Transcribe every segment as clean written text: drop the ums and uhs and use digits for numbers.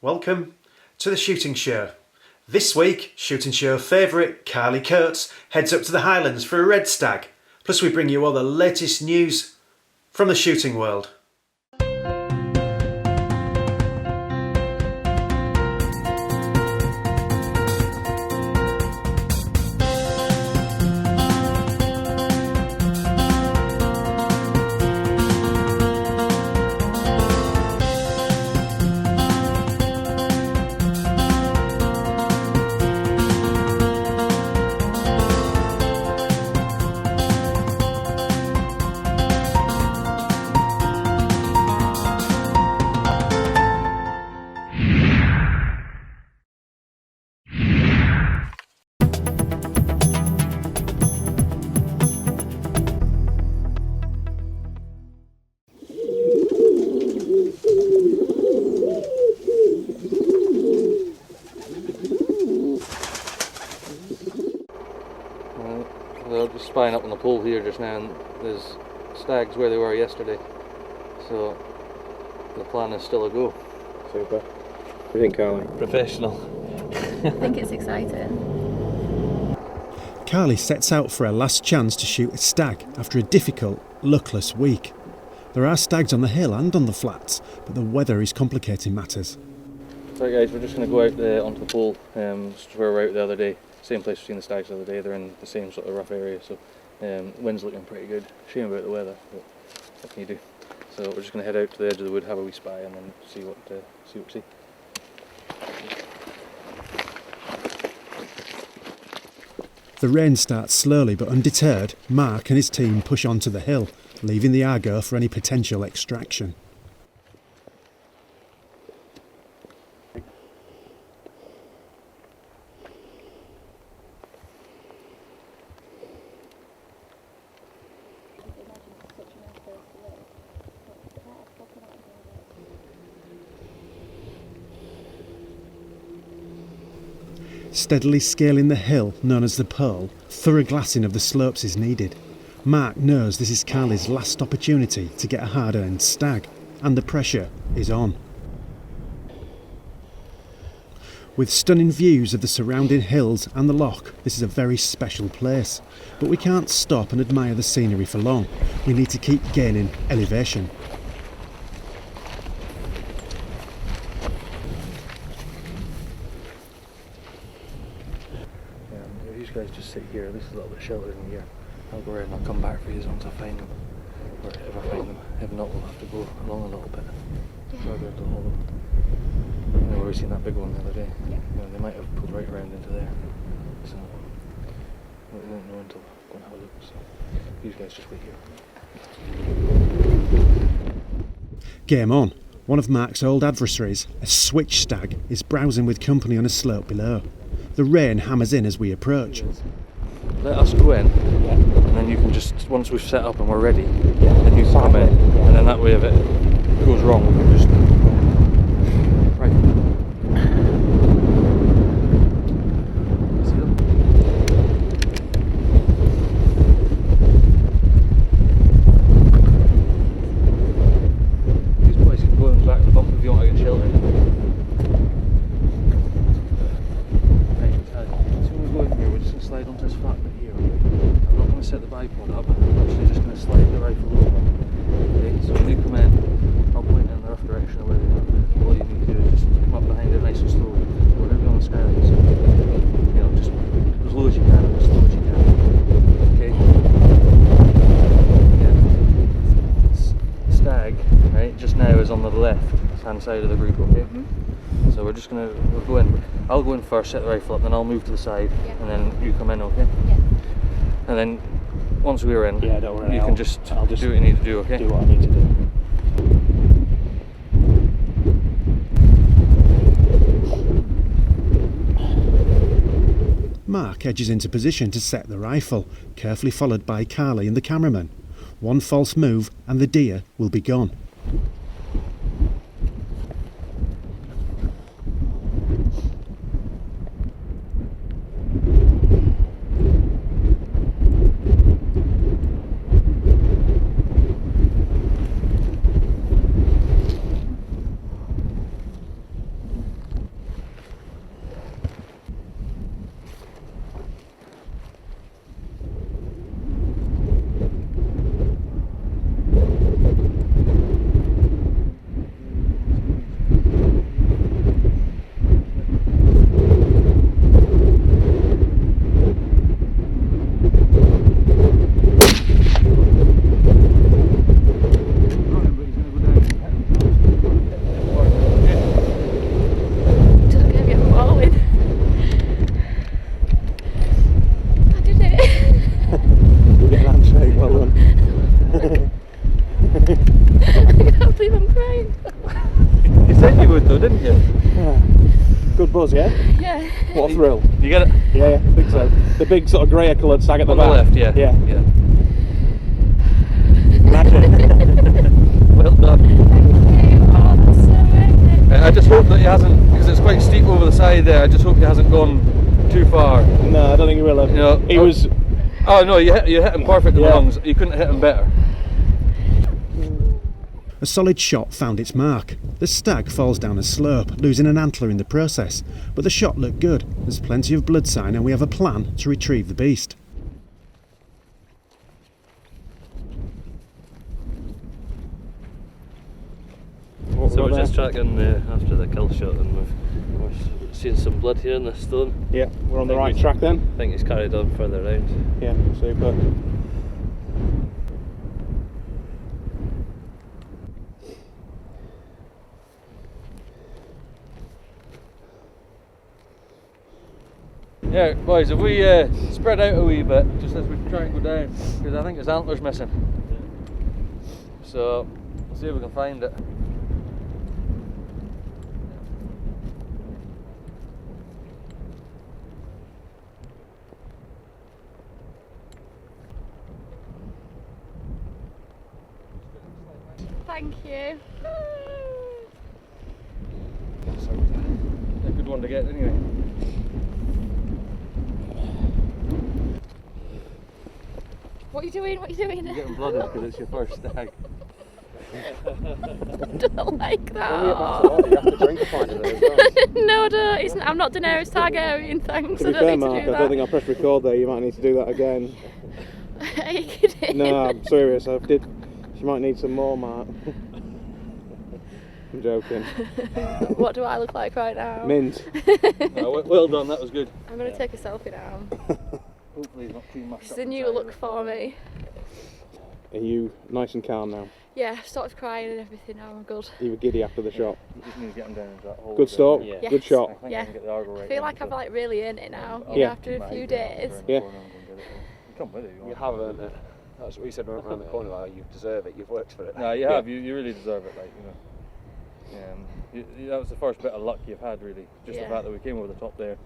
Welcome to the shooting show. This week, shooting show favourite Carly Coates heads up to the Highlands for a red stag. Plus we bring you all the latest news from the shooting world. They're just spying up on the pole here just now, and there's stags where they were yesterday, so the plan is still a go. Super. What do you think, Carly? Professional. I think it's exciting. Carly sets out for her last chance to shoot a stag after a difficult, luckless week. There are stags on the hill and on the flats, but the weather is complicating matters. So guys, we're just going to go out there onto the pole, just where we were out the other day. Same place we've seen the stags the other day. They're in the same sort of rough area, so wind's looking pretty good. Shame about the weather, but what can you do? So we're just going to head out to the edge of the wood, have a wee spy, and then see what we see. The rain starts slowly, but undeterred, Mark and his team push onto the hill, leaving the Argo for any potential extraction. Steadily scaling the hill known as the Pole, thorough glassing of the slopes is needed. Mark knows this is Carly's last opportunity to get a hard-earned stag, and the pressure is on. With stunning views of the surrounding hills and the loch, this is a very special place. But we can't stop and admire the scenery for long. We need to keep gaining elevation. You guys just sit here. This is a little bit sheltered in here. I'll go around and I'll come back for you once I find them, or if I find them. If not, we'll have to go along a little bit further to hold them. You know, we've seen that big one the other day. Yeah. You know, they might have pulled right around into there, so we won't know until we go and have a look. So you guys just wait here. Game on. One of Mark's old adversaries, a switch stag, is browsing with company on a slope below. The rain hammers in as we approach. Let us go in, and then you can just, once we've set up and we're ready, then you can come in, and then that way if it goes wrong, we can just... Right. See them? These boys can go in the back of the bump if you want to get sheltered. Slide onto this flat bit here. I'm not going to set the bipod up, I'm actually just going to slide the rifle over. Okay, so when you come in, I'll point in the rough direction of where they are. All you need to do is just come up behind it nice and slowly. We're going to be on the skyline, so you know, just as low as you can and as slow as you can. Okay? Yeah. Stag, right, just now is on the left hand side of the group, okay? So we're just going to, we'll go in. I'll go in first, set the rifle up, then I'll move to the side, and then you come in, okay? Yeah. And then once we're in, don't worry, you can just I'll just do what you need to do, okay? Do what I need to do. Mark edges into position to set the rifle, carefully followed by Carly and the cameraman. One false move and the deer will be gone. Yeah. Good buzz, yeah? Yeah. What a thrill. You get it? Yeah, I think so. The big sort of greyer coloured stag at the On the back. left, yeah. Yeah. Yeah. Magic. Well done. Oh, that's so amazing. I just hope that he hasn't, because it's quite steep over the side there, I just hope he hasn't gone too far. No, I don't think he will have. You know, He was... Oh no, you hit him perfect in the Yeah. lungs. You couldn't hit him better. A solid shot found its mark. The stag falls down a slope, losing an antler in the process, but the shot looked good. There's plenty of blood sign and we have a plan to retrieve the beast. So we're just tracking after the kill shot, and we're seeing some blood here in the stone. Yeah, we're on the right track then. I think he's carried on further round. Yeah, super. Yeah, boys, if we spread out a wee bit, just as we try and go down, because I think his antler's missing. So, we'll see if we can find it. Thank you. A good one to get anyway. What are you doing? What are you doing? You're getting blooded because it's your first stag. I don't like You that. have to drink to find it as well. No, I don't. I'm not Daenerys Targaryen, thanks. To I be don't fair, need Mark, to do I that. don't think I'll press record there. You might need to do that again. Are you kidding? No, I'm serious. She might need some more, Mark. I'm joking. What do I look like right now? Mint. No, well done, that was good. I'm going to take a selfie now. Hopefully he's not too much. It's a new look for me. Are you nice and calm now? Yeah, I've started crying and everything now. I'm good. You were giddy after the shot. You just need to get him down into that hole. Good stalk. Yeah. Yes. Good shot. I think Yeah. I can get the argo right I feel in, like I've so- like really earned it now. Oh, You Yeah. know, after a few days. Yeah. You come with it. You have earned it. That's what we said around the corner, like, you deserve it, you've worked for it. No, you have. You really deserve it. Like, that was the first bit of luck you've had, really. Just Yeah. the fact that we came over the top there.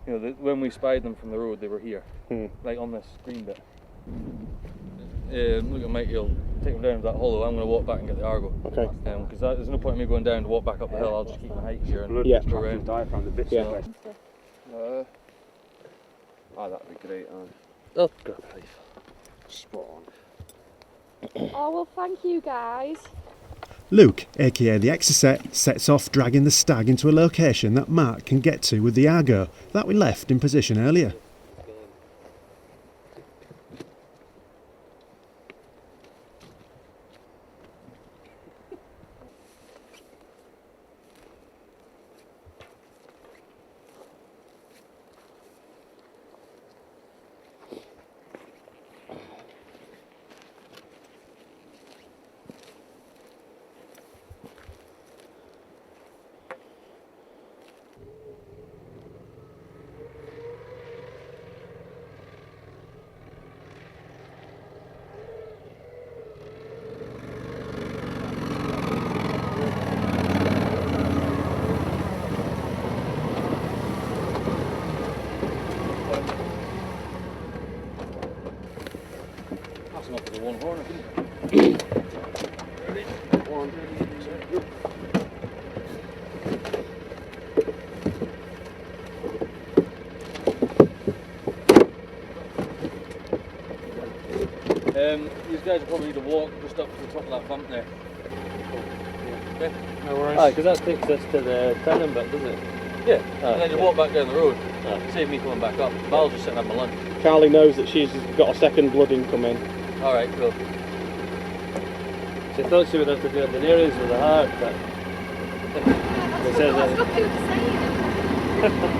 You know, when we spied them from the road, they were here, like on this green bit. Look at Mike. He'll take them down to that hollow. I'm going to walk back and get the argo. Okay. Because there's no point in me going down to walk back up the hill. I'll just keep my height here and Yeah. go around. Diaphragm, the bits. Yeah. Oh, that'd be great. Oh, grab a knife. Spot on. Oh, well, thank you guys. Luke, aka the Exocet, sets off dragging the stag into a location that Mark can get to with the Argo that we left in position earlier. That's enough for the one horn, isn't it? Ready? 1, 2, 3. These guys will probably need to walk just up to the top of that bump there. Okay? No worries. Aye, because that takes us to the turning bit, doesn't it? Yeah, Ah, and then you yeah. walk back down the road. Ah. Save me coming back up. But I'll just sit and have my lunch. Carly knows that she's got a second blood incoming. Alright, cool. She thought she would have to do it in areas with the heart, but they said That's that what we were saying.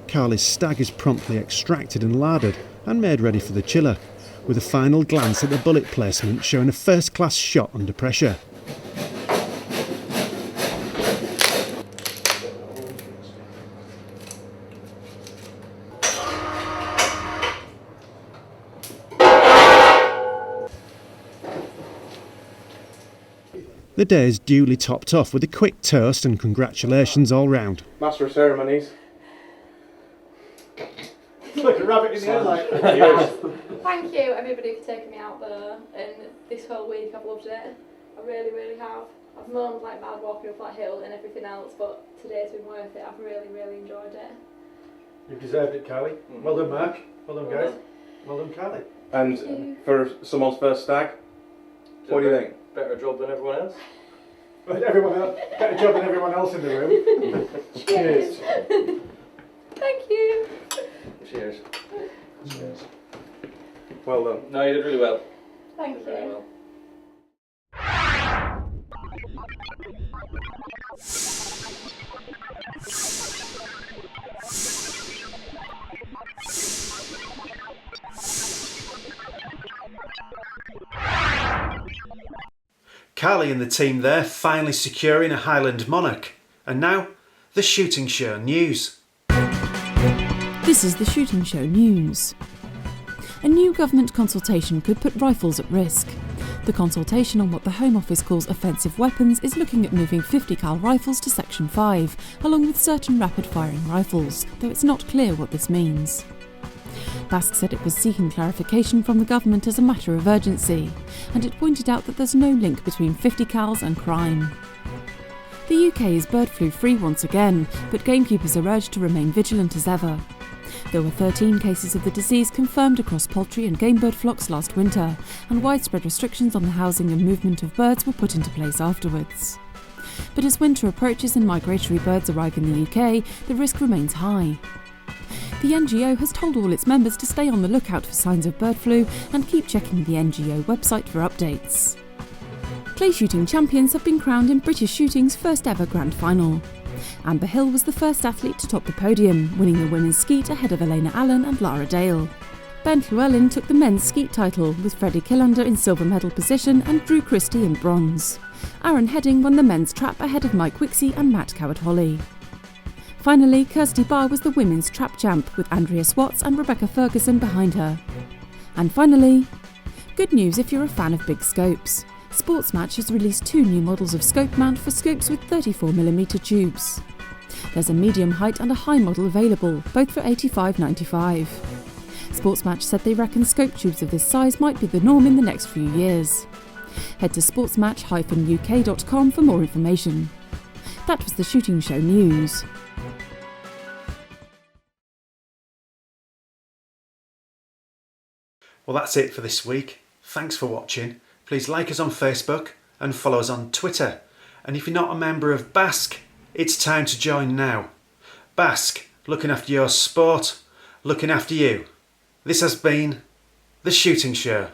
Carly's stag is promptly extracted and larded and made ready for the chiller, with a final glance at the bullet placement showing a first-class shot under pressure. The day's duly topped off with a quick toast and congratulations all round. Master of ceremonies. Like a rabbit in the headlight. Thank you everybody for taking me out there, and this whole week I've loved it. I really, really have. I've moaned like mad walking up that hill and everything else, but today's been worth it. I've really, really enjoyed it. You've deserved it, Carly. Well done, Mark. Well done, guys. Well done, Carly. And for someone's first stag, what do you think? Better job than everyone else. Everyone else, better job than everyone else in the room. Cheers. Thank you. Cheers. Cheers. Well done. No, you did really well. Thank Very you. well. Carly and the team there finally securing a Highland monarch. And now, the shooting show news. This is the shooting show news. A new government consultation could put rifles at risk. The consultation on what the Home Office calls offensive weapons is looking at moving 50 cal rifles to Section 5, along with certain rapid-firing rifles, though it's not clear what this means. BASC said it was seeking clarification from the government as a matter of urgency, and it pointed out that there's no link between 50 cals and crime. The UK is bird flu free once again, but gamekeepers are urged to remain vigilant as ever. There were 13 cases of the disease confirmed across poultry and game bird flocks last winter, and widespread restrictions on the housing and movement of birds were put into place afterwards. But as winter approaches and migratory birds arrive in the UK, the risk remains high. The NGO has told all its members to stay on the lookout for signs of bird flu and keep checking the NGO website for updates. Clay shooting champions have been crowned in British shooting's first ever grand final. Amber Hill was the first athlete to top the podium, winning the women's skeet ahead of Elena Allen and Lara Dale. Ben Llewellyn took the men's skeet title, with Freddie Killander in silver medal position and Drew Christie in bronze. Aaron Heading won the men's trap ahead of Mike Wixie and Matt Coward-Holly. Finally, Kirsty Barr was the women's trap champ, with Andrea Swats and Rebecca Ferguson behind her. And finally, good news if you're a fan of big scopes. Sportsmatch has released 2 new models of scope mount for scopes with 34mm tubes. There's a medium height and a high model available, both for $85.95. Sportsmatch said they reckon scope tubes of this size might be the norm in the next few years. Head to sportsmatch-uk.com for more information. That was the shooting show news. Well, that's it for this week. Thanks for watching. Please like us on Facebook and follow us on Twitter. And if you're not a member of BASC, it's time to join now. BASC, looking after your sport, looking after you. This has been The Shooting Show.